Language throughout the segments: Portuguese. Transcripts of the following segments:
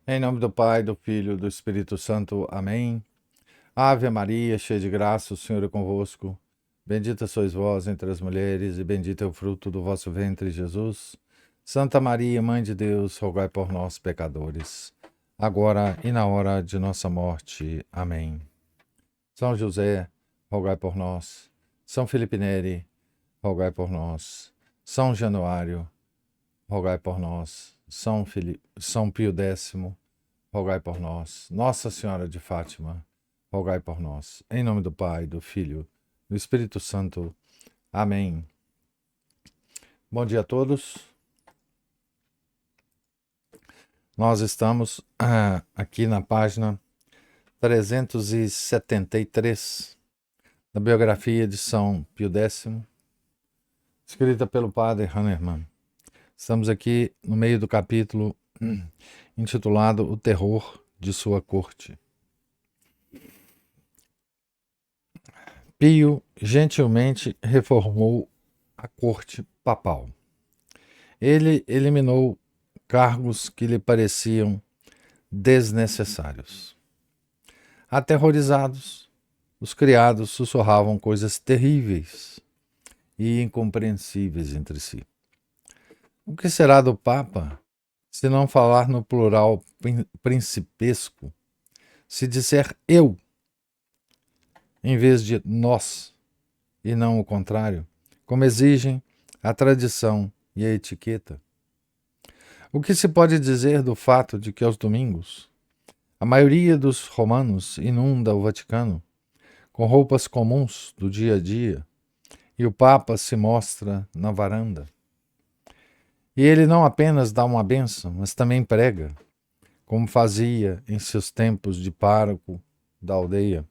Em nome do Pai, do Filho e do Espírito Santo. Amém. Ave Maria, cheia de graça, o Senhor é convosco. Bendita sois vós entre as mulheres, e bendito é o fruto do vosso ventre, Jesus. Santa Maria, Mãe de Deus, rogai por nós, pecadores, agora e na hora de nossa morte. Amém. São José, rogai por nós. São Felipe Neri, rogai por nós. São Januário, rogai por nós. São Pio X, rogai por nós. Nossa Senhora de Fátima, rogai por nós. Em nome do Pai, do Filho, do Espírito Santo. Amém. Bom dia a todos. Nós estamos aqui na página 373 da biografia de São Pio X, escrita pelo padre Hahnemann. Estamos aqui no meio do capítulo intitulado O Terror de Sua Corte. Pio gentilmente reformou a corte papal. Ele eliminou cargos que lhe pareciam desnecessários. Aterrorizados, os criados sussurravam coisas terríveis e incompreensíveis entre si. O que será do Papa se não falar no plural principesco, se disser eu, em vez de nós, e não o contrário, como exigem a tradição e a etiqueta? O que se pode dizer do fato de que aos domingos a maioria dos romanos inunda o Vaticano com roupas comuns do dia a dia e o Papa se mostra na varanda? E ele não apenas dá uma bênção, mas também prega, como fazia em seus tempos de pároco da aldeia.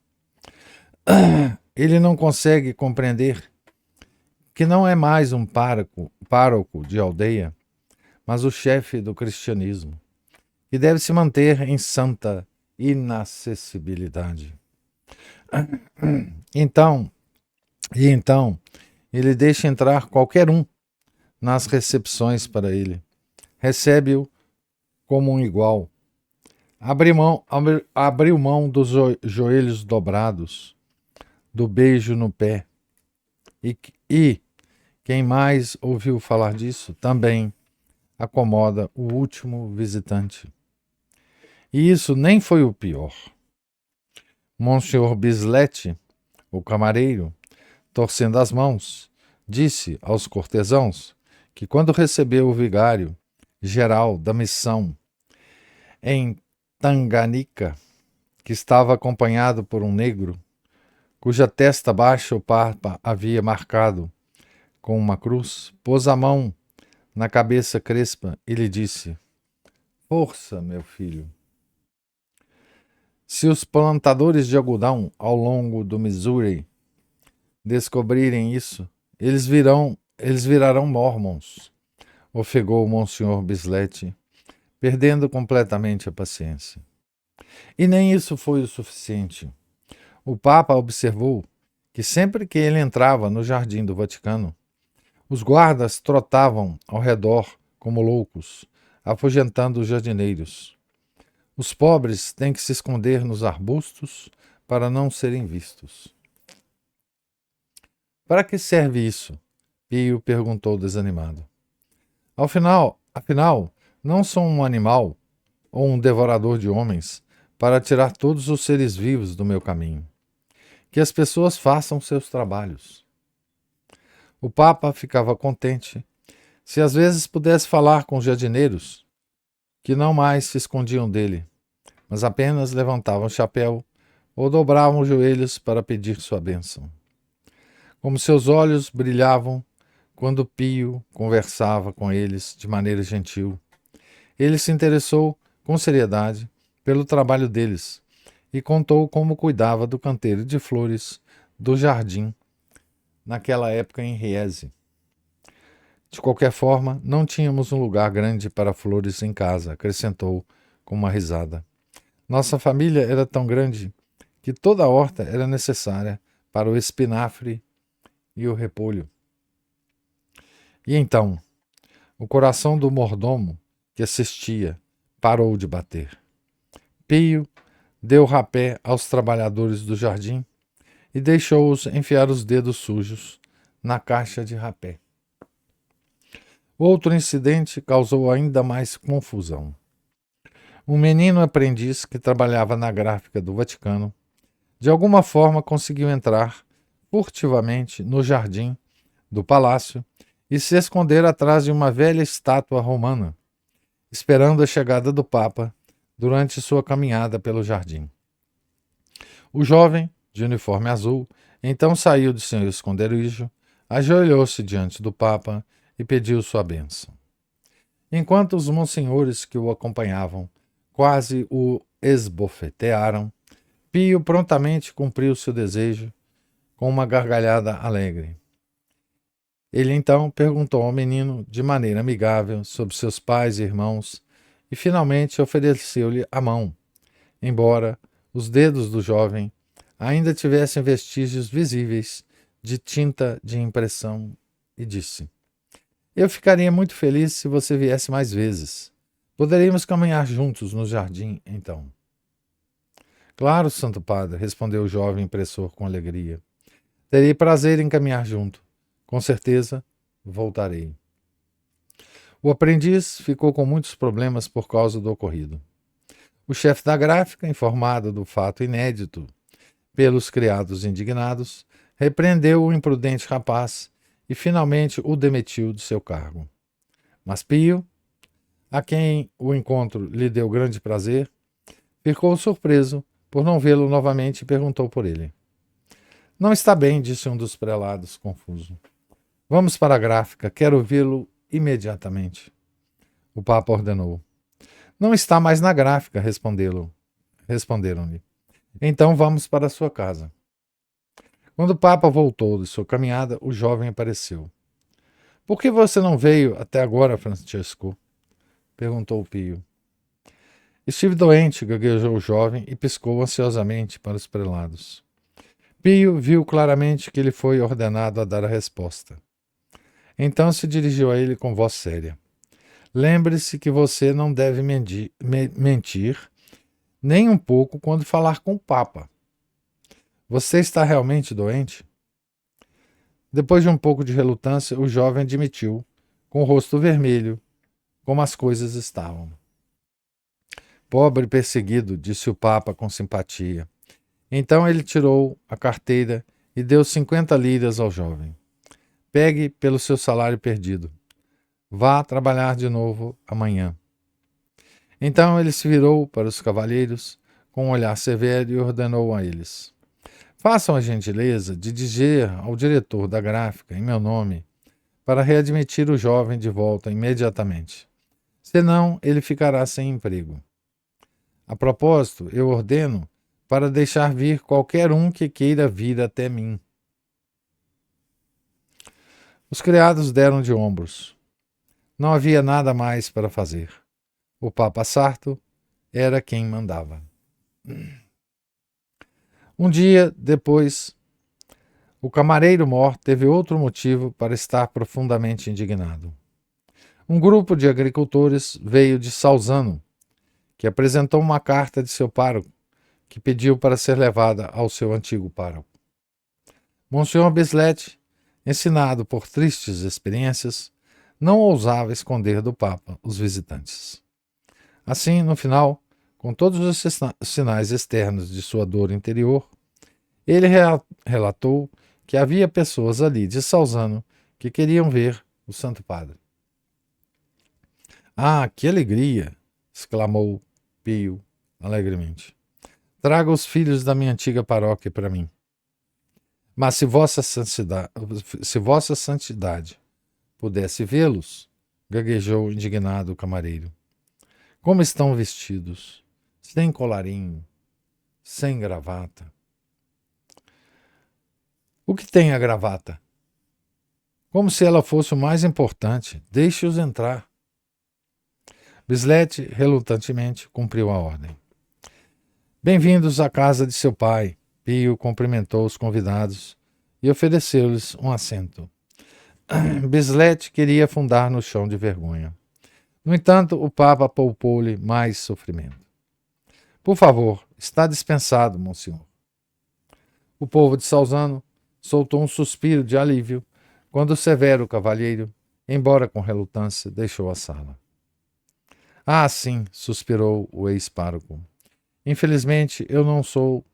Ele não consegue compreender que não é mais um pároco de aldeia, mas o chefe do cristianismo, que deve se manter em santa inacessibilidade. Então, ele deixa entrar qualquer um nas recepções para ele. Recebe-o como um igual. Abriu mão dos joelhos dobrados, do beijo no pé. E quem mais ouviu falar disso também acomoda o último visitante. E isso nem foi o pior. Monsenhor Bislete, o camareiro, torcendo as mãos, disse aos cortesãos que quando recebeu o vigário geral da missão em Tanganica, que estava acompanhado por um negro, cuja testa baixa o Papa havia marcado com uma cruz, pôs a mão na cabeça crespa e lhe disse: "Força, meu filho. Se os plantadores de algodão ao longo do Missouri descobrirem isso, eles virarão mormons", ofegou Monsenhor Bislete, perdendo completamente a paciência. E nem isso foi o suficiente. O Papa observou que sempre que ele entrava no jardim do Vaticano, os guardas trotavam ao redor como loucos, afugentando os jardineiros. Os pobres têm que se esconder nos arbustos para não serem vistos. Para que serve isso? Pio perguntou desanimado. Afinal, não sou um animal ou um devorador de homens para tirar todos os seres vivos do meu caminho. Que as pessoas façam seus trabalhos. O Papa ficava contente se às vezes pudesse falar com os jardineiros, que não mais se escondiam dele, mas apenas levantavam o chapéu ou dobravam os joelhos para pedir sua bênção. Como seus olhos brilhavam quando Pio conversava com eles de maneira gentil. Ele se interessou com seriedade pelo trabalho deles e contou como cuidava do canteiro de flores do jardim naquela época em Riese. De qualquer forma, não tínhamos um lugar grande para flores em casa, acrescentou com uma risada. Nossa família era tão grande que toda a horta era necessária para o espinafre e o repolho. E então, o coração do mordomo que assistia parou de bater. Pio deu rapé aos trabalhadores do jardim e deixou-os enfiar os dedos sujos na caixa de rapé. Outro incidente causou ainda mais confusão. Um menino aprendiz que trabalhava na gráfica do Vaticano, de alguma forma conseguiu entrar furtivamente no jardim do palácio e se esconder atrás de uma velha estátua romana, esperando a chegada do Papa durante sua caminhada pelo jardim. O jovem, de uniforme azul, então saiu de seu esconderijo, ajoelhou-se diante do Papa e pediu sua bênção. Enquanto os monsenhores que o acompanhavam quase o esbofetearam, Pio prontamente cumpriu seu desejo com uma gargalhada alegre. Ele então perguntou ao menino de maneira amigável sobre seus pais e irmãos e finalmente ofereceu-lhe a mão, embora os dedos do jovem ainda tivessem vestígios visíveis de tinta de impressão, e disse: Eu ficaria muito feliz se você viesse mais vezes. Poderíamos caminhar juntos no jardim, então. Claro, Santo Padre, respondeu o jovem impressor com alegria. Terei prazer em caminhar junto. Com certeza, voltarei. O aprendiz ficou com muitos problemas por causa do ocorrido. O chefe da gráfica, informado do fato inédito pelos criados indignados, repreendeu o imprudente rapaz e finalmente o demitiu de seu cargo. Mas Pio, a quem o encontro lhe deu grande prazer, ficou surpreso por não vê-lo novamente e perguntou por ele. Não está bem, disse um dos prelados, confuso. Vamos para a gráfica, quero ouvi-lo imediatamente. O Papa ordenou. Não está mais na gráfica, responderam-lhe. Então vamos para a sua casa. Quando o Papa voltou de sua caminhada, o jovem apareceu. Por que você não veio até agora, Francesco? Perguntou Pio. Estive doente, gaguejou o jovem e piscou ansiosamente para os prelados. Pio viu claramente que ele foi ordenado a dar a resposta. Então se dirigiu a ele com voz séria. Lembre-se que você não deve mentir nem um pouco quando falar com o Papa. Você está realmente doente? Depois de um pouco de relutância, o jovem admitiu, com o rosto vermelho, como as coisas estavam. Pobre perseguido, disse o Papa com simpatia. Então ele tirou a carteira e deu 50 liras ao jovem. Pegue pelo seu salário perdido. Vá trabalhar de novo amanhã. Então ele se virou para os cavalheiros com um olhar severo e ordenou a eles. Façam a gentileza de dizer ao diretor da gráfica, em meu nome, para readmitir o jovem de volta imediatamente. Senão, ele ficará sem emprego. A propósito, eu ordeno para deixar vir qualquer um que queira vir até mim. Os criados deram de ombros. Não havia nada mais para fazer. O Papa Sarto era quem mandava. Um dia depois, o camareiro mor teve outro motivo para estar profundamente indignado. Um grupo de agricultores veio de Salzano, que apresentou uma carta de seu pároco, que pediu para ser levada ao seu antigo pároco. Monsenhor Bislett, ensinado por tristes experiências, não ousava esconder do Papa os visitantes. Assim, no final, com todos os sinais externos de sua dor interior, ele relatou que havia pessoas ali de Salzano que queriam ver o Santo Padre. Ah, que alegria! Exclamou Pio alegremente. Traga os filhos da minha antiga paróquia para mim. Mas se vossa santidade pudesse vê-los, gaguejou indignado o camareiro. Como estão vestidos? Sem colarinho, sem gravata. O que tem a gravata? Como se ela fosse o mais importante. Deixe-os entrar. Bislett, relutantemente, cumpriu a ordem. Bem-vindos à casa de seu pai. Pio cumprimentou os convidados e ofereceu-lhes um assento. Bislett queria afundar no chão de vergonha. No entanto, o Papa poupou-lhe mais sofrimento. Por favor, está dispensado, monsenhor. O povo de Salzano soltou um suspiro de alívio quando o severo cavalheiro, embora com relutância, deixou a sala. Ah, sim, suspirou o ex-pároco. Infelizmente, eu não sou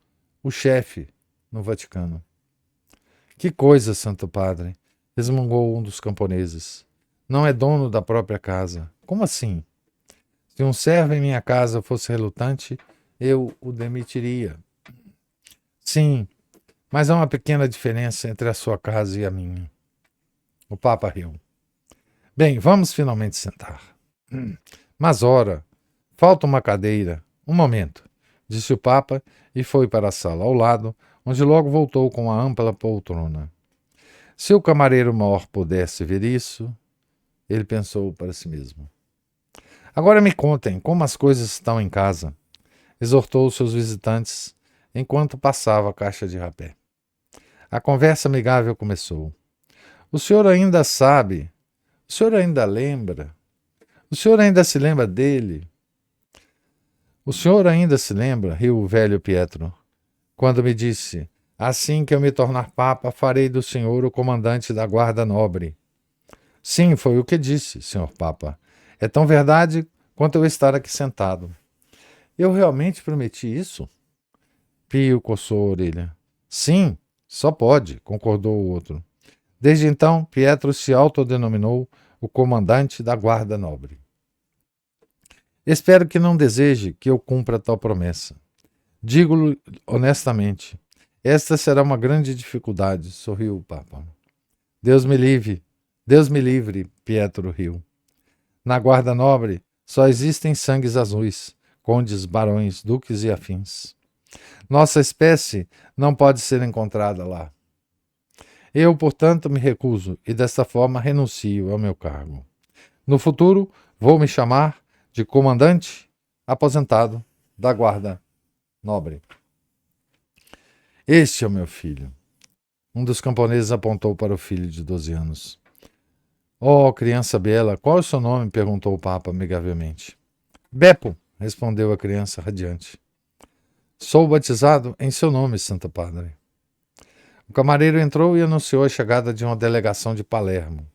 o chefe no Vaticano. Que coisa, Santo Padre, resmungou um dos camponeses. Não é dono da própria casa. Como assim? Se um servo em minha casa fosse relutante, eu o demitiria. Sim, mas há uma pequena diferença entre a sua casa e a minha. O Papa riu. Bem, vamos finalmente sentar. Mas ora, falta uma cadeira. Um momento, disse o Papa e foi para a sala ao lado, onde logo voltou com a ampla poltrona. Se o camareiro maior pudesse ver isso, ele pensou para si mesmo. Agora me contem como as coisas estão em casa, exortou os seus visitantes enquanto passava a caixa de rapé. A conversa amigável começou. O senhor ainda sabe? O senhor ainda lembra? O senhor ainda se lembra dele? O senhor ainda se lembra, riu o velho Pietro, quando me disse: assim que eu me tornar papa, farei do senhor o comandante da guarda nobre. Sim, foi o que disse, senhor papa. É tão verdade quanto eu estar aqui sentado. Eu realmente prometi isso? Pio coçou a orelha. Sim, só pode, concordou o outro. Desde então, Pietro se autodenominou o comandante da guarda nobre. Espero que não deseje que eu cumpra tal promessa. Digo-lhe honestamente, esta será uma grande dificuldade, sorriu o Papa. Deus me livre, Pietro riu. Na guarda nobre só existem sangues azuis, condes, barões, duques e afins. Nossa espécie não pode ser encontrada lá. Eu, portanto, me recuso e desta forma renuncio ao meu cargo. No futuro, vou me chamar de comandante aposentado da guarda nobre. Este é o meu filho. Um dos camponeses apontou para o filho de 12 anos. Oh, criança bela, qual é o seu nome? Perguntou o Papa amigavelmente. Beppo, respondeu a criança radiante. Sou batizado em seu nome, Santo Padre. O camareiro entrou e anunciou a chegada de uma delegação de Palermo.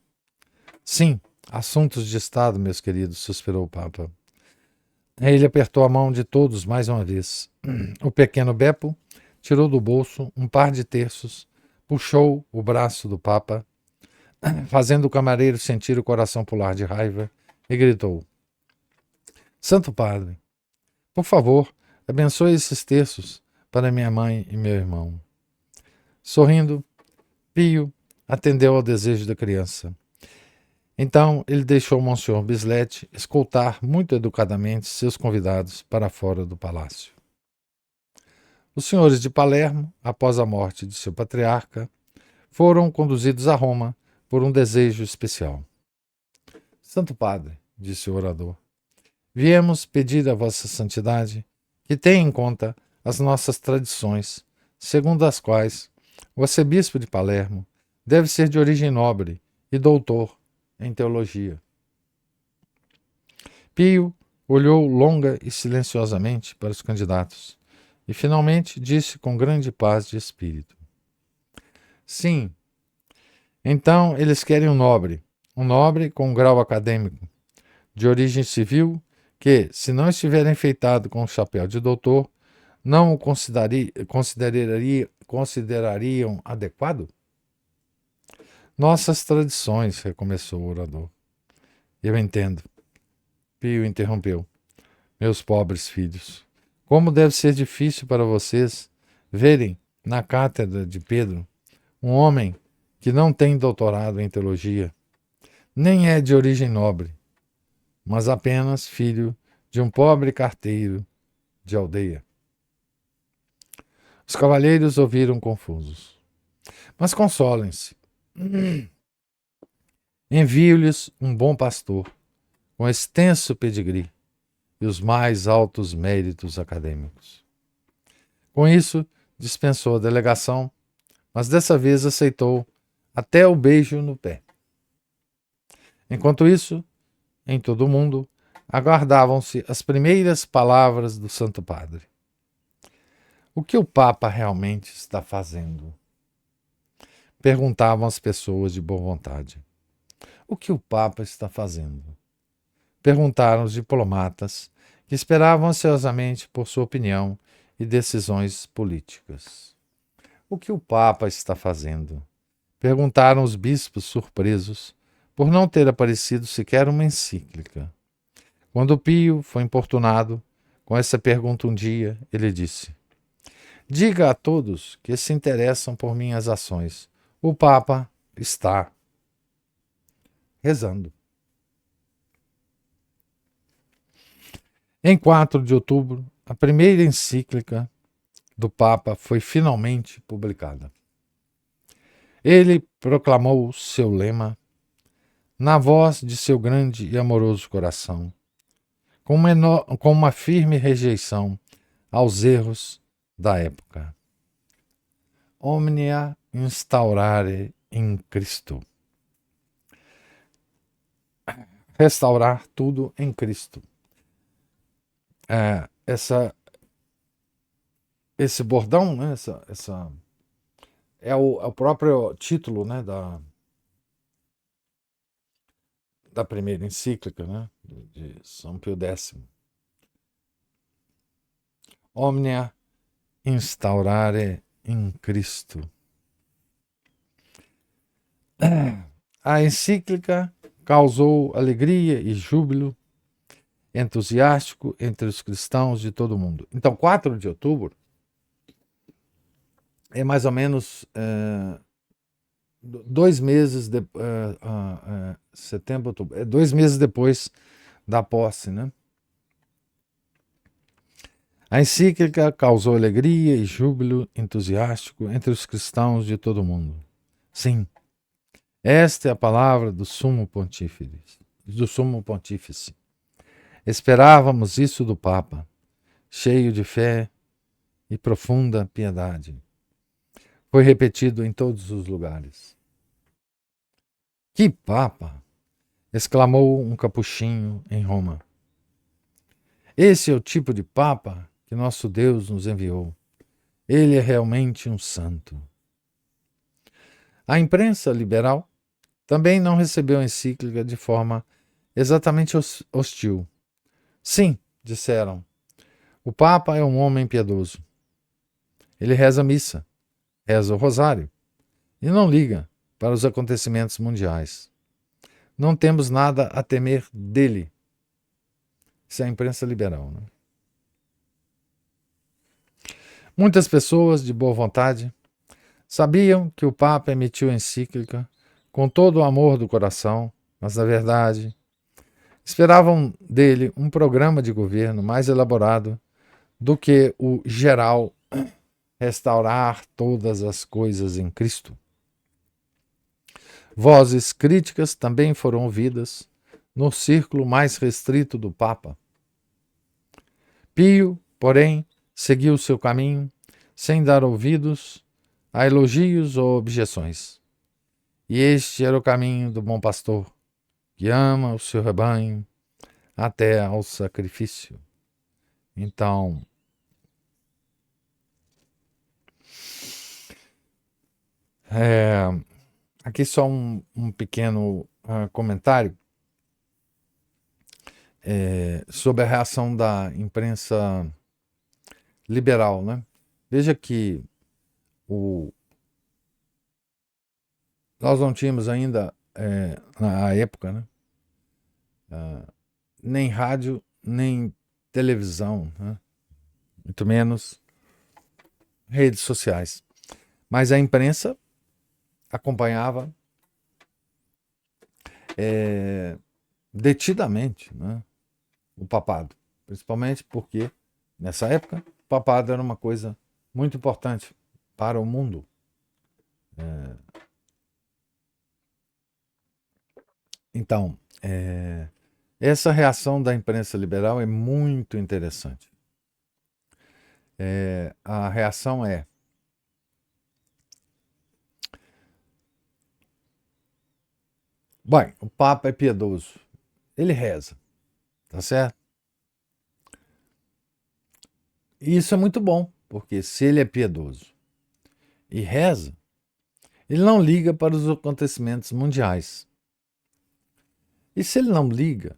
Sim, assuntos de Estado, meus queridos, suspirou o Papa. Ele apertou a mão de todos mais uma vez. O pequeno Beppo tirou do bolso um par de terços, puxou o braço do Papa, fazendo o camareiro sentir o coração pular de raiva, e gritou: Santo Padre, por favor, abençoe esses terços para minha mãe e meu irmão. Sorrindo, Pio atendeu ao desejo da criança. Então ele deixou Monsenhor Bislete escoltar muito educadamente seus convidados para fora do palácio. Os senhores de Palermo, após a morte de seu patriarca, foram conduzidos a Roma por um desejo especial. Santo Padre, disse o orador, viemos pedir a Vossa Santidade que tenha em conta as nossas tradições, segundo as quais o arcebispo de Palermo deve ser de origem nobre e doutor em teologia. Pio olhou longa e silenciosamente para os candidatos e finalmente disse com grande paz de espírito: Sim, então eles querem um nobre com um grau acadêmico, de origem civil, que, se não estiver enfeitado com o chapéu de doutor, não o considerariam adequado? Nossas tradições, recomeçou o orador. Eu entendo. Pio interrompeu. Meus pobres filhos, como deve ser difícil para vocês verem na cátedra de Pedro um homem que não tem doutorado em teologia, nem é de origem nobre, mas apenas filho de um pobre carteiro de aldeia. Os cavalheiros ouviram confusos. Mas consolem-se. Envio-lhes um bom pastor, com extenso pedigree e os mais altos méritos acadêmicos. Com isso, dispensou a delegação, mas dessa vez aceitou até o beijo no pé. Enquanto isso, em todo o mundo, aguardavam-se as primeiras palavras do Santo Padre. O que o Papa realmente está fazendo? Perguntavam as pessoas de boa vontade. O que o Papa está fazendo? Perguntaram os diplomatas, que esperavam ansiosamente por sua opinião e decisões políticas. O que o Papa está fazendo? Perguntaram os bispos surpresos por não ter aparecido sequer uma encíclica. Quando Pio foi importunado com essa pergunta um dia, ele disse: diga a todos que se interessam por minhas ações. O Papa está rezando. Em 4 de outubro, a primeira encíclica do Papa foi finalmente publicada. Ele proclamou seu lema na voz de seu grande e amoroso coração, com uma firme rejeição aos erros da época. Omnia instaurare in Cristo. Restaurar tudo em Cristo. Esse bordão, né, é o próprio título, né, da primeira encíclica, né, de São Pio X. Omnia instaurare in Cristo. A encíclica causou alegria e júbilo entusiástico entre os cristãos de todo o mundo. Então, 4 de outubro é mais ou menos 2 meses de setembro, outubro, 2 meses depois da posse, né? A encíclica causou alegria e júbilo entusiástico entre os cristãos de todo o mundo. Sim, esta é a palavra do Sumo Pontífice. Esperávamos isso do Papa, cheio de fé e profunda piedade. Foi repetido em todos os lugares. Que Papa! Exclamou um capuchinho em Roma. Esse é o tipo de Papa que nosso Deus nos enviou. Ele é realmente um santo. A imprensa liberal também não recebeu a encíclica de forma exatamente hostil. Sim, disseram, o Papa é um homem piedoso. Ele reza a missa, reza o rosário e não liga para os acontecimentos mundiais. Não temos nada a temer dele. Isso é a imprensa liberal, né? Muitas pessoas de boa vontade sabiam que o Papa emitiu a encíclica com todo o amor do coração, mas, na verdade, esperavam dele um programa de governo mais elaborado do que o geral restaurar todas as coisas em Cristo. Vozes críticas também foram ouvidas no círculo mais restrito do Papa. Pio, porém, seguiu seu caminho sem dar ouvidos a elogios ou objeções. E este era o caminho do bom pastor, que ama o seu rebanho até ao sacrifício. Então, aqui só um pequeno comentário sobre a reação da imprensa liberal, né? Veja que nós não tínhamos ainda, na época, né, nem rádio, nem televisão, né? Muito menos redes sociais. Mas a imprensa acompanhava detidamente, né, o papado. Principalmente porque, nessa época, o papado era uma coisa muito importante para o mundo. Então, essa reação da imprensa liberal é muito interessante. A reação é: bem, o Papa é piedoso, ele reza. Tá certo? E isso é muito bom, porque se ele é piedoso e reza, ele não liga para os acontecimentos mundiais. E se ele não liga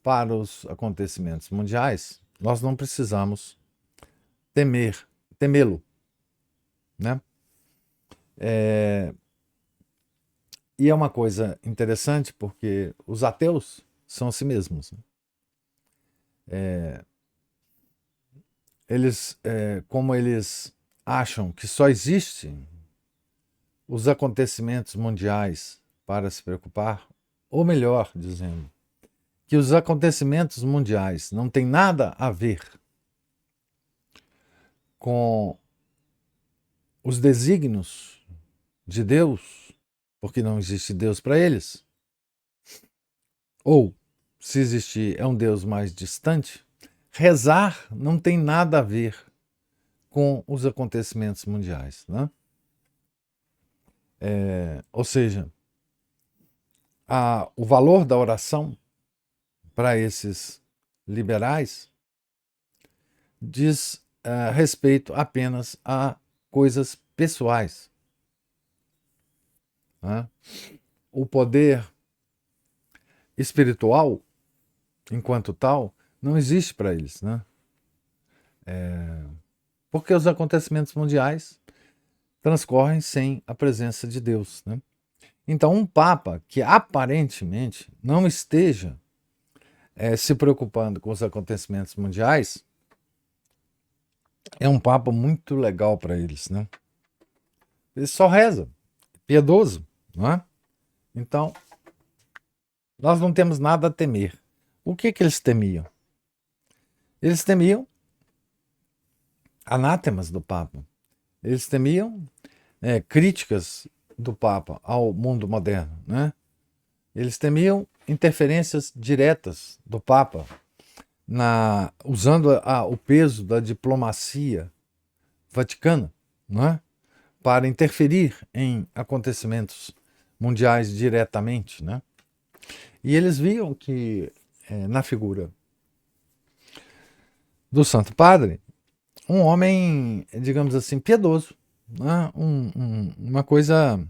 para os acontecimentos mundiais, nós não precisamos temê-lo, né? E é uma coisa interessante porque os ateus são a si mesmos. Né? Como eles acham que só existem os acontecimentos mundiais para se preocupar, ou melhor dizendo, que os acontecimentos mundiais não têm nada a ver com os desígnios de Deus, porque não existe Deus para eles, ou se existir é um Deus mais distante, rezar não tem nada a ver com os acontecimentos mundiais. Né? Ou seja, o valor da oração para esses liberais diz respeito apenas a coisas pessoais. Né? O poder espiritual, enquanto tal, não existe para eles. Né? Porque os acontecimentos mundiais transcorrem sem a presença de Deus. Né? Então, um Papa que aparentemente não esteja se preocupando com os acontecimentos mundiais é um Papa muito legal para eles. Né? Ele só reza, piedoso. Não é? Então, nós não temos nada a temer. O que eles temiam? Eles temiam anátemas do Papa. Eles temiam críticas do Papa ao mundo moderno. Né? Eles temiam interferências diretas do Papa, usando o peso da diplomacia vaticana, né? Para interferir em acontecimentos mundiais diretamente. Né? E eles viam que, na figura do Santo Padre, um homem, digamos assim, piedoso, né? Uma coisa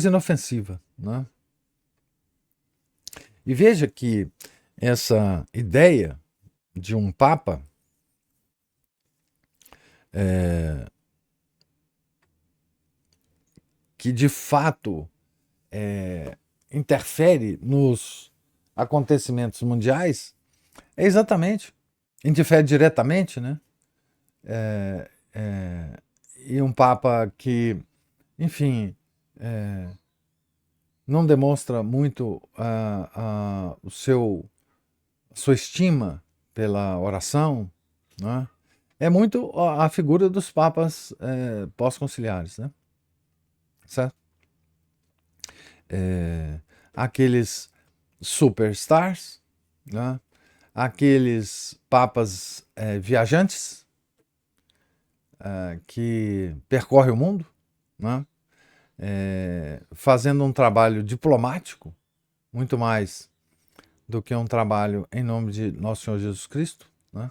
inofensiva. Né? E veja que essa ideia de um Papa que de fato interfere nos acontecimentos mundiais é exatamente, interfere diretamente, né? E um Papa que, enfim, não demonstra muito a sua estima pela oração, né? É muito a figura dos papas pós-conciliares, né? Certo? Aqueles superstars, né? Aqueles papas viajantes que percorrem o mundo, né? Fazendo um trabalho diplomático, muito mais do que um trabalho em nome de Nosso Senhor Jesus Cristo. Né?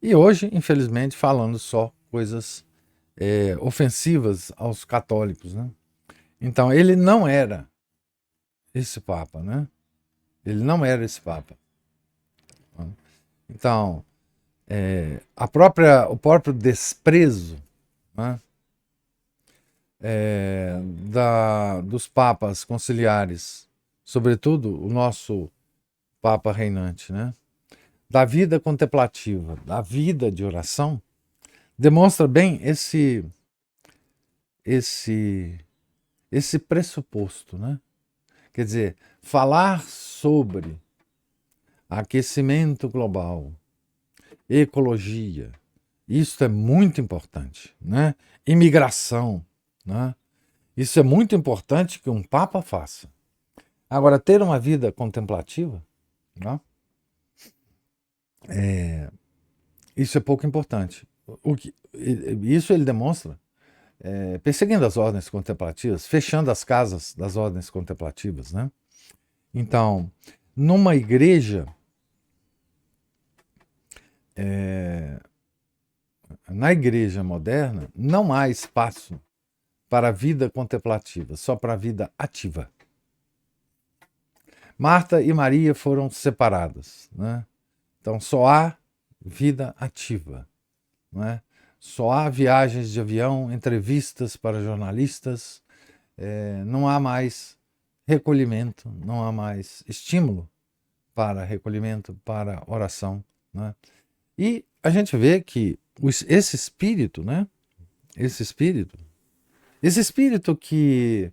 E hoje, infelizmente, falando só coisas ofensivas aos católicos. Né? Então, ele não era esse Papa. Né? Ele não era esse Papa. Então, o próprio desprezo, né? Dos papas conciliares, sobretudo o nosso Papa reinante, né? Da vida contemplativa, da vida de oração, demonstra bem esse pressuposto, né? Quer dizer, falar sobre aquecimento global, ecologia, isso é muito importante, né? Imigração, né? Isso é muito importante que um Papa faça. Agora, ter uma vida contemplativa, né? Isso é pouco importante. Isso ele demonstra perseguindo as ordens contemplativas, fechando as casas das ordens contemplativas, né? Então, numa igreja, na igreja moderna, não há espaço para a vida contemplativa, só para a vida ativa. Marta e Maria foram separadas, né? Então só há vida ativa, né? Só há viagens de avião, entrevistas para jornalistas, não há mais recolhimento, não há mais estímulo para recolhimento, para oração, né? E a gente vê que esse espírito, né? Esse espírito que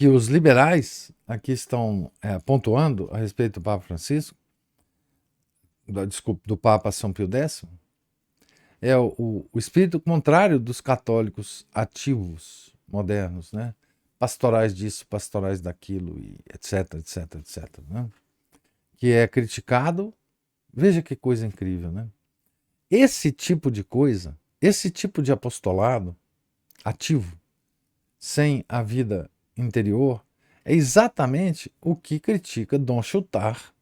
os liberais aqui estão pontuando a respeito do Papa Francisco, do Papa São Pio X, é o espírito contrário dos católicos ativos modernos, né? Pastorais disso, pastorais daquilo, e etc, etc, etc. Né? Que é criticado. Veja que coisa incrível, né? Esse tipo de coisa, esse tipo de apostolado ativo, sem a vida interior, é exatamente o que critica Dom Chutar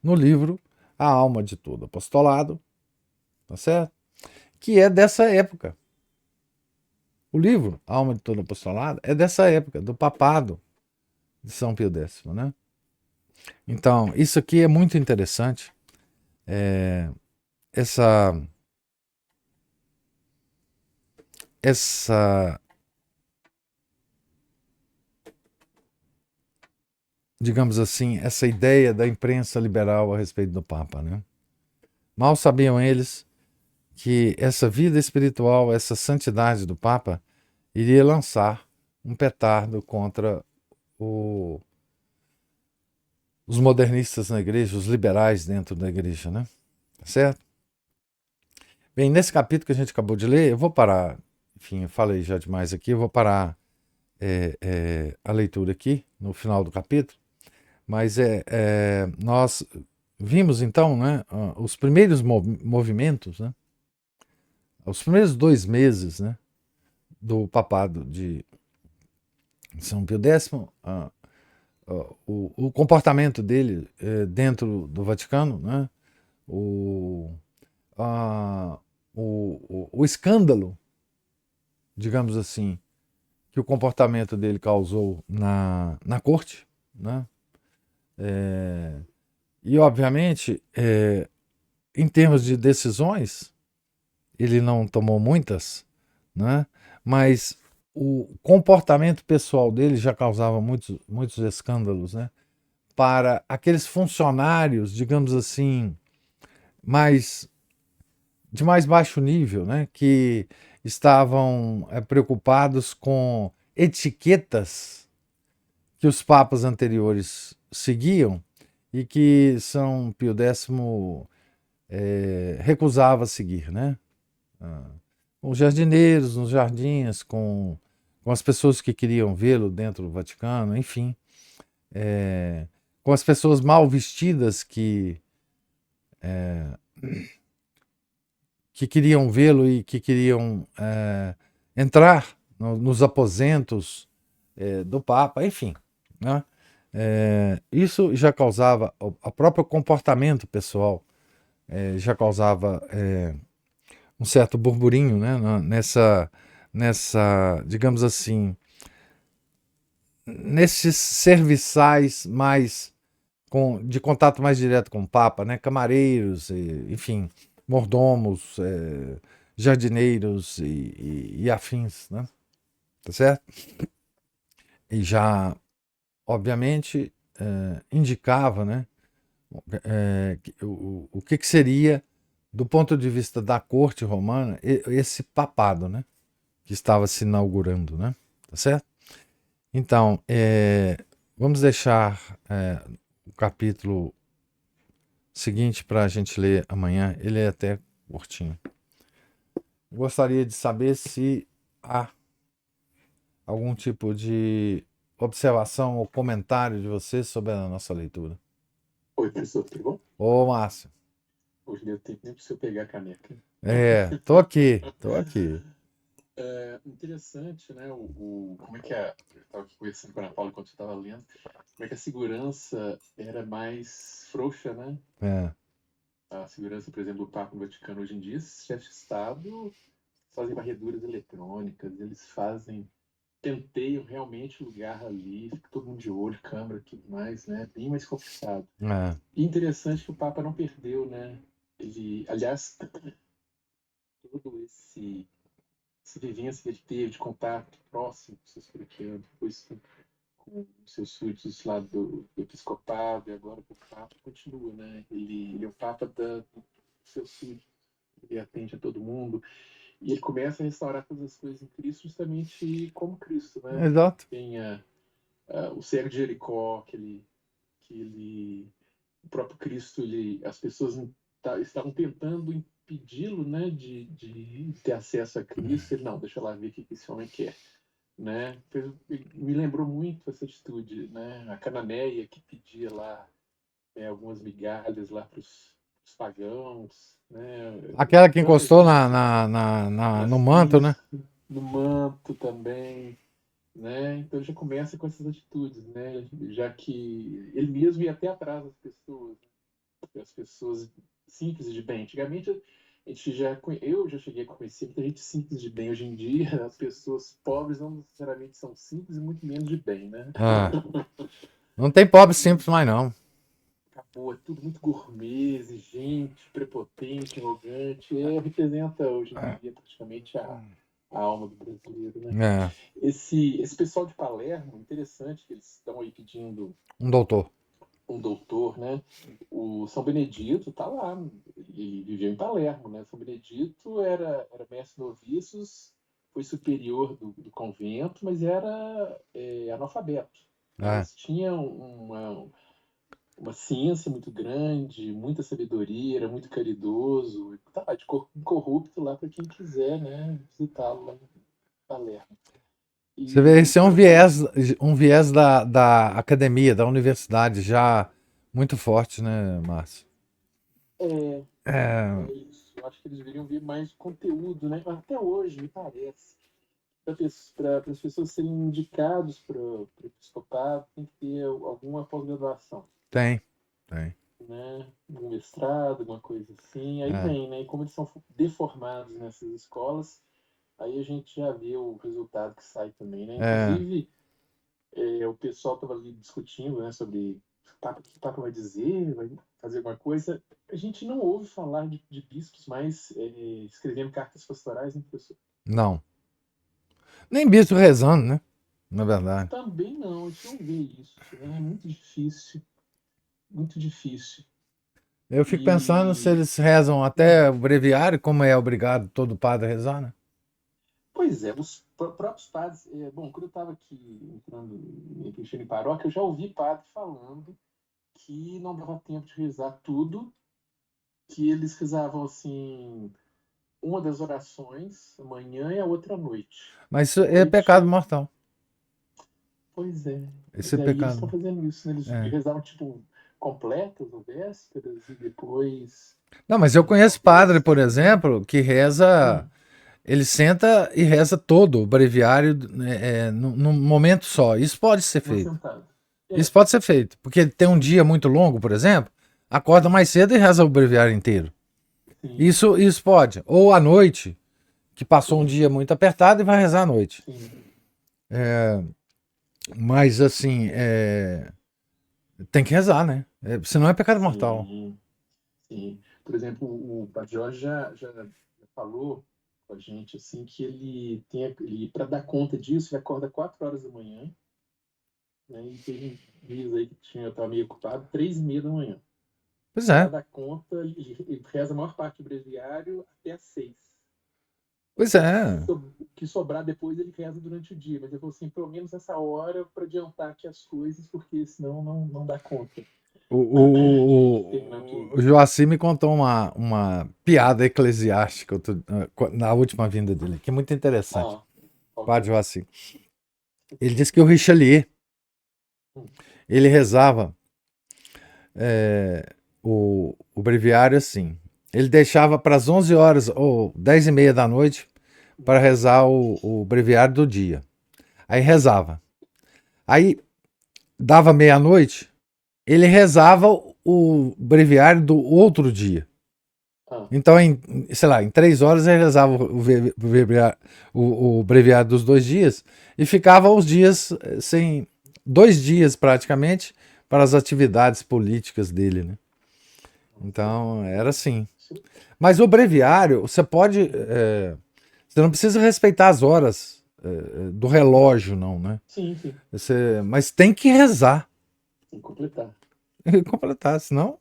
no livro A Alma de Todo Apostolado, tá certo? Que é dessa época. O livro A Alma de Todo Apostolado é dessa época, do papado de São Pio X, né? Então, isso aqui é muito interessante. Essa digamos assim, essa ideia da imprensa liberal a respeito do Papa, né? Mal sabiam eles que essa vida espiritual, essa santidade do Papa iria lançar um petardo contra os modernistas na igreja, os liberais dentro da igreja, né? Certo? Bem, nesse capítulo que a gente acabou de ler, eu vou parar, enfim, eu falei já demais aqui, eu vou parar a leitura aqui, no final do capítulo, mas nós vimos então, né, os primeiros movimentos, né, os primeiros 2 meses, né, do papado de São Pio X, o comportamento dele dentro do Vaticano, né, o escândalo, digamos assim, que o comportamento dele causou na corte, né? E, obviamente, em termos de decisões, ele não tomou muitas, né? Mas o comportamento pessoal dele já causava muitos escândalos, né? Para aqueles funcionários, digamos assim, de mais baixo nível, né? Que estavam preocupados com etiquetas que os papas anteriores seguiam e que São Pio X recusava seguir, né? Com os jardineiros, nos jardins, com as pessoas que queriam vê-lo dentro do Vaticano, enfim, com as pessoas mal vestidas que queriam vê-lo e que queriam entrar nos aposentos do Papa, enfim, né? Isso já causava, o próprio comportamento pessoal já causava um certo burburinho, né? Nessa, digamos assim, nesses serviçais mais de contato mais direto com o Papa, né? Camareiros, enfim, mordomos, jardineiros e afins, né? Tá certo? E já, obviamente, indicava, né? O que seria, do ponto de vista da corte romana, esse papado, né? Que estava se inaugurando, né? Tá certo? Então, vamos deixar o capítulo seguinte para a gente ler amanhã. Ele é até curtinho. Gostaria de saber se há algum tipo de observação ou comentário de vocês sobre a nossa leitura. Oi, professor, tudo bom? Ô, Márcio. Hoje deu tempo nem para você pegar a caneca. Tô aqui, tô aqui. Interessante, né? Como é que é? Eu estava aqui conversando com a Ana Paula enquanto eu estava lendo. Como é que a segurança era mais frouxa, né? É. A segurança, por exemplo, do Papa no Vaticano hoje em dia, os chefes de Estado fazem varreduras eletrônicas, eles penteiam realmente o lugar ali, fica todo mundo de olho, câmera, tudo mais, né? Bem mais complicado. É. E interessante que o Papa não perdeu, né? Ele, aliás, todo essa vivência que ele teve de contato próximo com seus paroquianos, depois com seus súditos lá do episcopado, e agora o Papa continua, né? Ele é o Papa dos seus súditos, ele atende a todo mundo, e ele começa a restaurar todas as coisas em Cristo justamente como Cristo, né? Exato. Tem o cego de Jericó, o próprio Cristo, as pessoas estavam tentando impedi-lo, né, de ter acesso a Cristo. Ele, não, deixa lá ver o que esse homem quer, né? Me lembrou muito essa atitude, né? A Cananeia que pedia lá algumas migalhas lá para os pagãos, né? Aquela que Tanta encostou gente no nas manto, né? isso, no manto também, né? Então já começa com essas atitudes, né? Já que ele mesmo ia até atrás das pessoas, né? As pessoas simples e de bem. Antigamente eu já cheguei a conhecer muita gente simples de bem. Hoje em dia as pessoas pobres não necessariamente são simples e muito menos de bem, né? Ah, não tem pobre simples mais, não. Acabou, é tudo muito gourmet, exigente, prepotente, arrogante. Representa hoje em dia praticamente a alma do brasileiro, né? É, Esse pessoal de Palermo, interessante que eles estão aí pedindo um doutor. um doutor, né? O São Benedito tá lá, ele viveu em Palermo, né? São Benedito era mestre novicios, foi superior do convento, mas era analfabeto. É. Mas tinha uma ciência muito grande, muita sabedoria, era muito caridoso, tá lá, incorrupto lá para quem quiser, né? Visitá-lo lá em Palermo. Você vê, E esse é interessante, um viés da academia, da universidade, já muito forte, né, Márcio? é, É, é isso. Eu acho que eles deveriam ver mais conteúdo, né? Até hoje, me parece. Para as pessoas serem indicados para o episcopado, tem que ter alguma pós-graduação, tem, tem. né? Um mestrado, alguma coisa assim. Aí É, vem, né? E como eles são deformados nessas escolas, aí a gente já vê o resultado que sai também, né? é, Inclusive, o pessoal estava ali discutindo, né, sobre o que o Papa vai dizer, vai fazer alguma coisa. A gente não ouve falar de bispos mais escrevendo cartas pastorais, né, professor? não. Nem bispo rezando, né? Na verdade. Também não, a gente não vê isso, né? É muito difícil, muito difícil. Eu fico pensando se E, eles rezam até o breviário, como é obrigado todo padre a rezar, né? pois é, os próprios padres. Bom, quando eu estava aqui entrando em paróquia, eu já ouvi padre falando que não dava tempo de rezar tudo, que eles rezavam assim, uma das orações amanhã e a outra à noite. Mas isso é pecado Noite, mortal. pois é. Esse Mas é aí eles estão pecado. fazendo isso, né? Eles É. rezavam tipo completas ou vésperas e depois Não, mas eu conheço padre, talvez. por exemplo, que reza. Hum, Ele senta e reza todo o breviário num momento só. Isso pode ser uma feito. sentada. Isso É, pode ser feito. Porque tem um dia muito longo, por exemplo, acorda mais cedo e reza o breviário inteiro. sim, Isso pode. Ou à noite, que passou um sim, dia muito apertado e vai rezar à noite. sim, Mas assim, tem que rezar, né? Senão é pecado mortal. sim, sim. Por exemplo, o Padre Jorge já falou com a gente assim que ele para dar conta disso, ele acorda 4 horas da manhã, né? E teve dias aí que eu estava meio ocupado, 3:30 da manhã. Pois Para é. dar conta, ele reza a maior parte do breviário até às 6. Pois é. O que sobrar depois ele reza durante o dia, mas eu falou assim, pelo menos essa hora para adiantar aqui as coisas, porque senão não dá conta de terminar tudo. O Joacim me contou uma piada eclesiástica na última vinda dele, que é muito interessante. Ah, ok. Padre Joacim. Ele disse que o Richelieu, Hum, ele rezava o breviário assim. ele deixava para as 11 horas ou 10h30 da noite para rezar o breviário do dia. Aí rezava. Aí dava meia-noite, ele rezava o breviário do outro dia. Ah, Então, sei lá, em 3 horas ele rezava o breviário dos 2 dias e ficava os dias sem 2 dias praticamente para as atividades políticas dele, né? Então era assim. isso- Mas o breviário, você pode, você não precisa respeitar as horas do não. relógio, não, né? Sim, sim. Mas tem que rezar Tem que completar. e completar, senão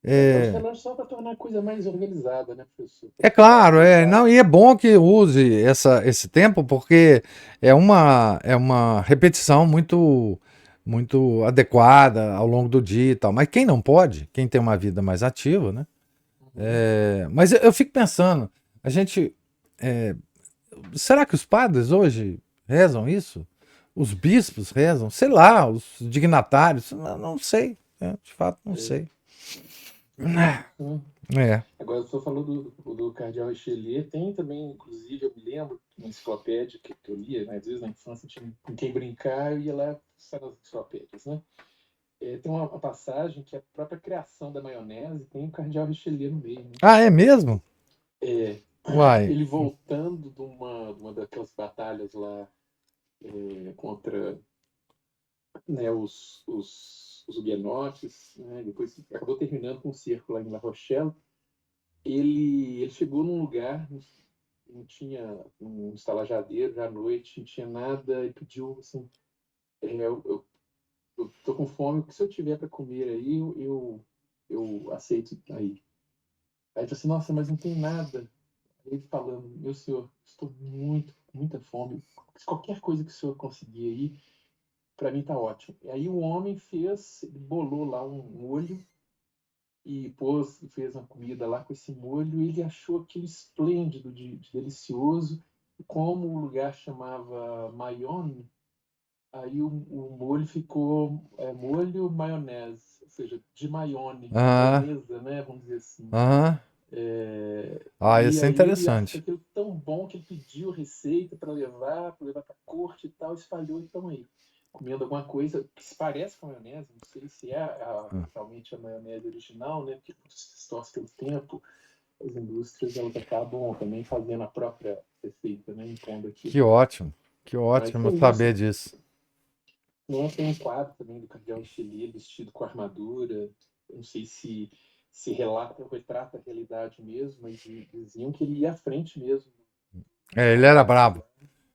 É, os é, relógios só para tornar a coisa mais organizada, né, professor? Para é ficar claro, organizado. não, e é bom que use esse tempo, porque é uma repetição muito adequada ao longo do dia e tal. Mas quem não pode, quem tem uma vida mais ativa, né? Uhum. Mas eu fico pensando, a gente. é, será que os padres hoje rezam isso? Os bispos rezam? Sei lá, os dignatários? Não sei, de fato não É, sei. difícil, né? É. Agora, você falou do Cardeal Richelieu, tem também, inclusive, eu me lembro, uma enciclopédia que eu lia, né, às vezes na infância tinha com quem brincar, eu ia lá buscar nas enciclopédias, né? Tem uma passagem que é a própria criação da maionese tem o Cardeal Richelieu no meio, né? Ah, é mesmo? É, Uai. ele voltando de uma daquelas batalhas lá contra, né, os huguenotes, né? Depois acabou terminando com um cerco lá em La Rochelle. Ele chegou num lugar, não tinha um estalajadeiro já à noite, não tinha nada, e pediu assim: eu tô com fome, o que se eu tiver para comer aí, eu aceito aí. Aí ele falou assim: nossa, mas não tem nada. Aí ele falando: meu senhor, estou muita fome, qualquer coisa que o senhor conseguir aí, para mim tá ótimo. E aí o homem ele bolou lá um molho e fez uma comida lá com esse molho, e ele achou aquilo esplêndido de delicioso. E como o lugar chamava Mayonne, aí o molho ficou molho maionese, ou seja, de Mayonne, Ah, maionesa, né, vamos dizer assim. aham. Ah, E isso é aí ele achou interessante. aquilo tão bom que ele pediu receita para levar para a corte e tal, espalhou, então aí, comendo alguma coisa que se parece com a maionese, não sei se é realmente a maionese original, né, porque se distorce pelo tempo, as indústrias elas acabam também fazendo a própria receita, né, impondo aquilo. Que ótimo. Que Mas ótimo foi saber isso. disso. Não, tem um quadro também do Cardeal Richelieu vestido com armadura. Eu não sei se retrata a realidade mesmo, mas diziam que ele ia à frente mesmo dos Ele era combates brabo. lá.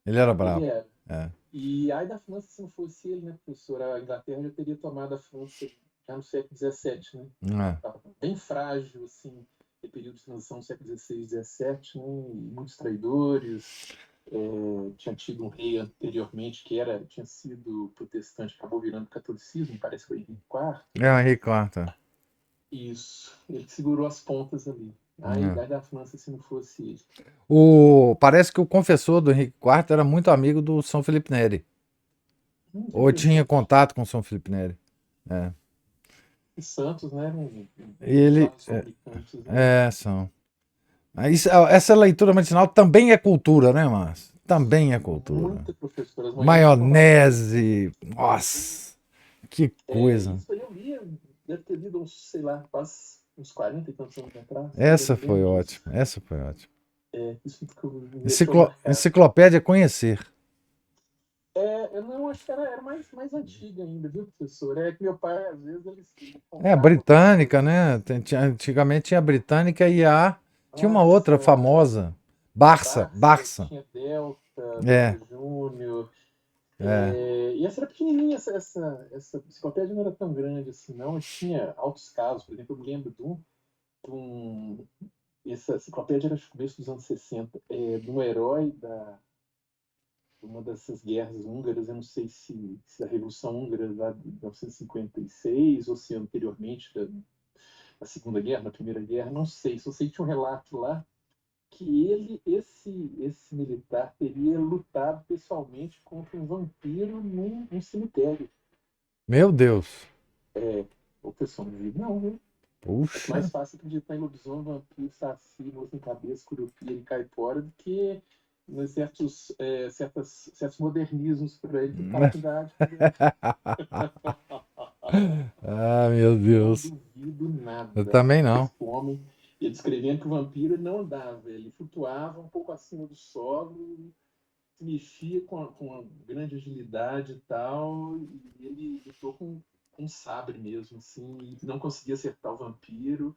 Ele era Ele brabo. era. É. E ai da França se não fosse ele, né, professor? A Inglaterra já teria tomado a França já no século XVII, né? É. Tava bem frágil, assim, o período de transição do século XVI, XVII, né? E muitos traidores. Tinha tido um rei anteriormente que tinha sido protestante, acabou virando catolicismo, parece que foi Henrique IV. É o Henrique IV. Isso, ele que segurou as pontas ali. A É. idade da França se não fosse ele. Parece que o confessor do Henrique IV era muito amigo do São Felipe Neri. Que Ou tinha interessante. contato com o São Felipe Neri. É. Os santos, né, E ele. jovens fabricantes, né? São. Essa leitura matinal também é cultura, né, Márcio? Também é cultura. Muita professora, as manhãs de formação. Maionese. Nossa, que coisa. Isso aí eu li, deve ter lido uns, sei lá, quase uns 40 e tantos anos atrás. Eu Essa me foi lembro disso. ótima. Essa foi ótima. Isso que me deixou marcado. Enciclopédia conhecer. Eu não acho que era mais antiga ainda, viu, professor? É que meu pai, às vezes, ele É, a comprava alguma coisa. britânica, né? Antigamente tinha a britânica e tinha uma outra Nossa, famosa. Barça, Barça, Barça. tinha Delta, É, Delta Júnior. é. E essa era pequenininha, essa enciclopédia não era tão grande assim, não, mas tinha altos casos. Por exemplo, eu me lembro de um essa enciclopédia era do começo dos anos 60, de um herói de uma dessas guerras húngaras, eu não sei se a Revolução Húngara lá de 1956 ou se anteriormente da Segunda Guerra, da Primeira Guerra, não sei. Só sei que tinha um relato lá que esse militar, teria lutado pessoalmente contra um vampiro num cemitério. Meu Deus. O pessoal não viu, não, viu? Acho Puxa. mais fácil acreditar em lobisomem, vampiro, saci, moço sem cabeça, curupira e caipora do que em certos modernismos por aí que o Tolkien dá de fazer. Ah, meu Não Deus. duvido Eu nada. também não. Esse homem, ele descrevendo que o vampiro ele não andava, ele flutuava um pouco acima do solo, se mexia com uma grande agilidade e tal, e ele lutou com um sabre mesmo, assim, e não conseguia acertar o vampiro.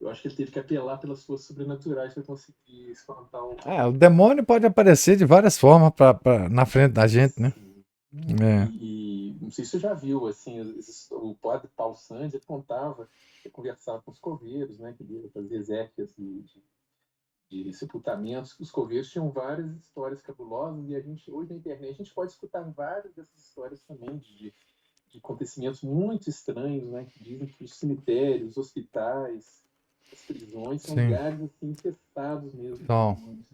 Eu acho que ele teve que apelar pelas forças sobrenaturais para conseguir espantar o. O demônio pode aparecer de várias formas na frente da gente, né? Sim. É. E não sei se você já viu, assim, o padre Paulo Sands, ele contava, ele conversava com os coveiros, né, que ele ia fazer exéquias de sepultamentos. Os coveiros tinham várias histórias cabulosas e a gente, hoje na internet, a gente pode escutar várias dessas histórias também de acontecimentos muito estranhos, né, que dizem que os cemitérios, os hospitais, as prisões são Sim. lugares assim infestados mesmo de Então, demônios.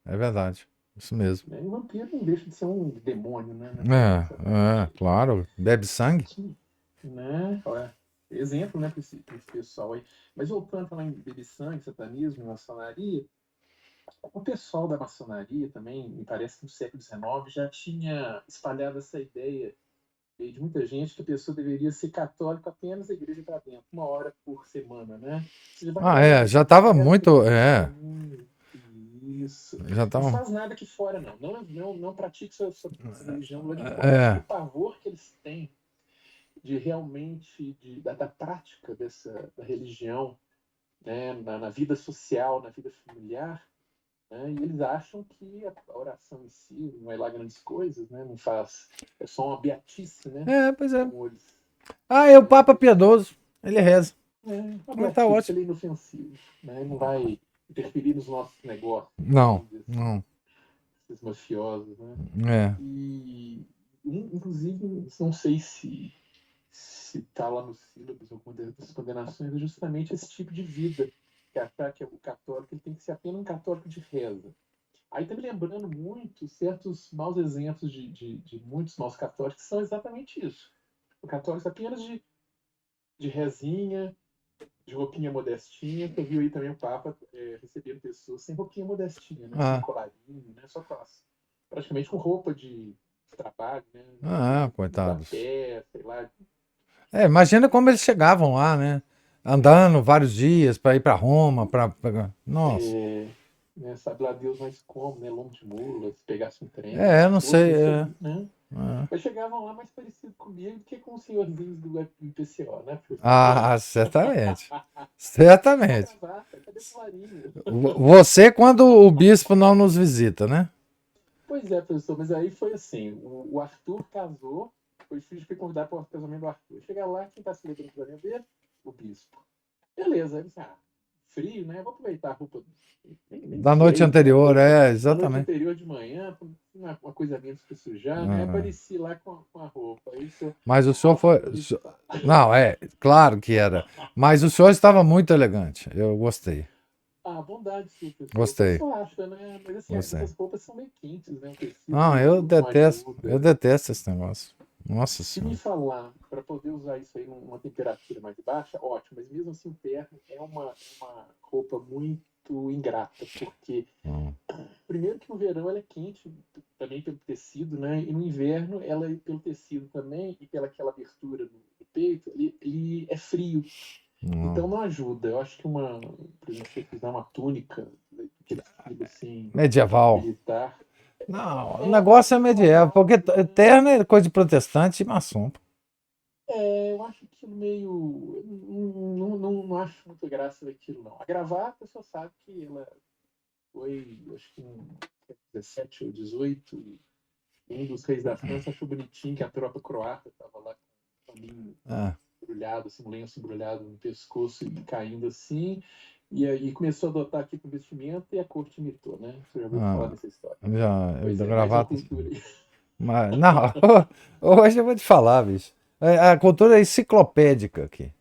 é verdade. Isso mesmo. Né? E o vampiro não deixa de ser um demônio, né? Certamente. Claro. Bebe sangue? Né? Olha, exemplo, né, para esse pessoal aí. Mas voltando a falar em beber sangue, satanismo, maçonaria, o pessoal da maçonaria também, me parece que no século XIX já tinha espalhado essa ideia de muita gente que a pessoa deveria ser católica apenas a igreja para dentro, 1 hora por semana, né? Você vai lá na Já igreja, tava reza muito. aquele textozinho, isso. Já Não tava. faz nada aqui fora, não. Não pratique sua religião lá de fora. Mas É. o pavor que eles têm de realmente, da prática da religião, né, na vida social, na vida familiar, né, e eles acham que a oração em si não é lá grandes coisas, né, não faz, é só uma beatice, né, Pois é. como eles, É o né, Papa Piedoso. Ele reza. uma Mas tá beatice, ótimo. ele é inofensivo, né, não vai interferir nos nossos negócios, né, Não, vamos dizer assim, não. esses mafiosos, né, É. e inclusive não sei se está lá no sílabus alguma das condenações, é justamente esse tipo de vida, que achar que o católico ele tem que ser apenas um católico de reza. Aí está me lembrando muito certos maus exemplos de muitos maus católicos que são exatamente isso. O católico apenas de rezinha, de roupinha modestinha. Você viu aí também o Papa recebendo pessoas sem roupinha modestinha, né? Sem Ah, colarinho, né? Só praticamente com roupa de trabalho, né? Indo a coitados. pé, sei lá. Imagina como eles chegavam lá, né? Andando vários dias para ir para Roma, Nossa. Né? Sabe lá Deus mais como, né? Lombo de mula, se pegasse um trem. Eu não Hoje, sei. né? É. Mas chegavam lá mais parecido comigo do que com os senhorzinhos do IPCO, né, professor? Certamente. Cadê a Certamente. gravata? Cadê o colarinho? Você, quando o bispo não nos visita, né? Pois é, professor, mas aí foi assim: o Arthur casou, foi convidado para o casamento do Arthur. Chega lá, quem está celebrando o casamento dele? O bispo. Beleza, ele disse, frio, né? Vou aproveitar a roupa. Nem Da noite tirei a anterior, roupa da noite exatamente. anterior de manhã, uma coisa menos para sujar, né? Apareci lá com a roupa. Aí o senhor, Mas o senhor foi. bispo, Não, claro que era. Mas o senhor estava muito elegante. Eu gostei. bondade sua, pessoal. O Gostei. pessoal acha, né? Mas assim, Gostei. essas roupas são meio quentes, né? O Não, eu tecido não detesto. Eu ajuda. detesto esse negócio. Nossa Se me Senhora. falar para poder usar isso aí numa temperatura mais baixa, ótimo, mas mesmo assim o terno é uma roupa muito ingrata, porque Hum. primeiro que no verão ela é quente também pelo tecido, né? E no inverno ela pelo tecido também e pela aquela abertura do peito, ele é frio. Então não ajuda. Eu acho que por exemplo, se você fizer uma túnica, aquele estilo assim, Medieval. militar, Não, o negócio é medieval, porque terno é coisa de protestante e maçom. eu acho aquilo meio. Não acho muita graça daquilo, não. A gravata, você sabe que ela foi, acho que em 17 ou 18, um dos reis da França achou bonitinho que a tropa croata estava lá com o paninho Ah, embrulhado, assim, um lenço embrulhado no pescoço e caindo assim. E aí começou a adotar aqui para o vestimento e a corte imitou, né? Você já ouviu falar ah, dessa história? já, Pois da é, mais uma gravata. cultura aí. Mas, não, hoje eu vou te falar, bicho. A cultura é enciclopédica aqui.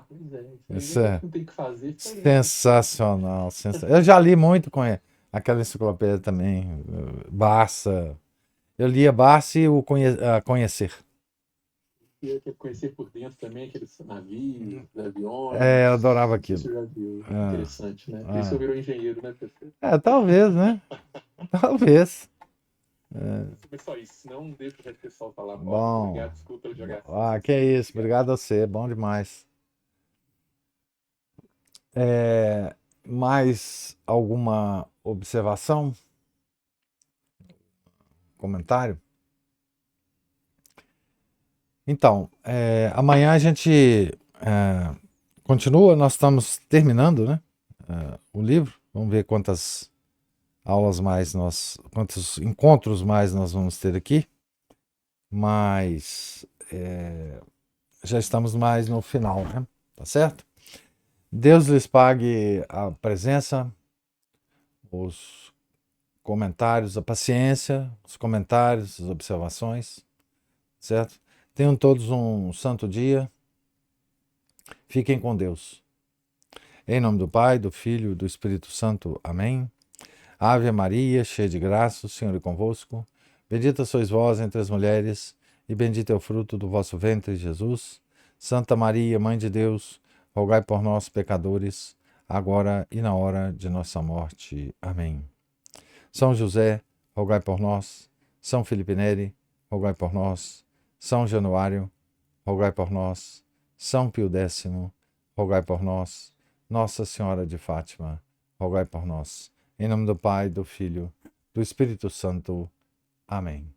Pois é. Isso aí Isso depois é que não tem o que fazer, fica lendo. sensacional, Eu já li muito com aquela enciclopédia também, Barça. Eu lia Barça e a Conhecer. E eu quero conhecer por dentro também aqueles navios, aviões. Eu adorava Não sei se aquilo. você já viu. Ah, Interessante, né? Por isso você virou engenheiro, né, professor? talvez, né? Talvez. Mas só isso, senão não deixa o resto do pessoal falar. Ó, Bom. obrigado, desculpa pela jogação. Que é isso. Obrigado. Obrigado a você. Bom demais. Mais alguma observação? Comentário? Então, amanhã a gente continua. Nós estamos terminando, né? O livro. Vamos ver quantas aulas mais quantos encontros mais nós vamos ter aqui. Mas já estamos mais no final, né? Tá certo? Deus lhes pague a presença, os comentários, a paciência, os comentários, as observações, certo? Tenham todos um santo dia. Fiquem com Deus. Em nome do Pai, do Filho e do Espírito Santo. Amém. Ave Maria, cheia de graça, o Senhor é convosco. Bendita sois vós entre as mulheres, e bendito é o fruto do vosso ventre, Jesus. Santa Maria, Mãe de Deus, rogai por nós, pecadores, agora e na hora de nossa morte. Amém. São José, rogai por nós. São Felipe Neri, rogai por nós. São Januário, rogai por nós. São Pio X, rogai por nós. Nossa Senhora de Fátima, rogai por nós. Em nome do Pai, do Filho, do Espírito Santo. Amém.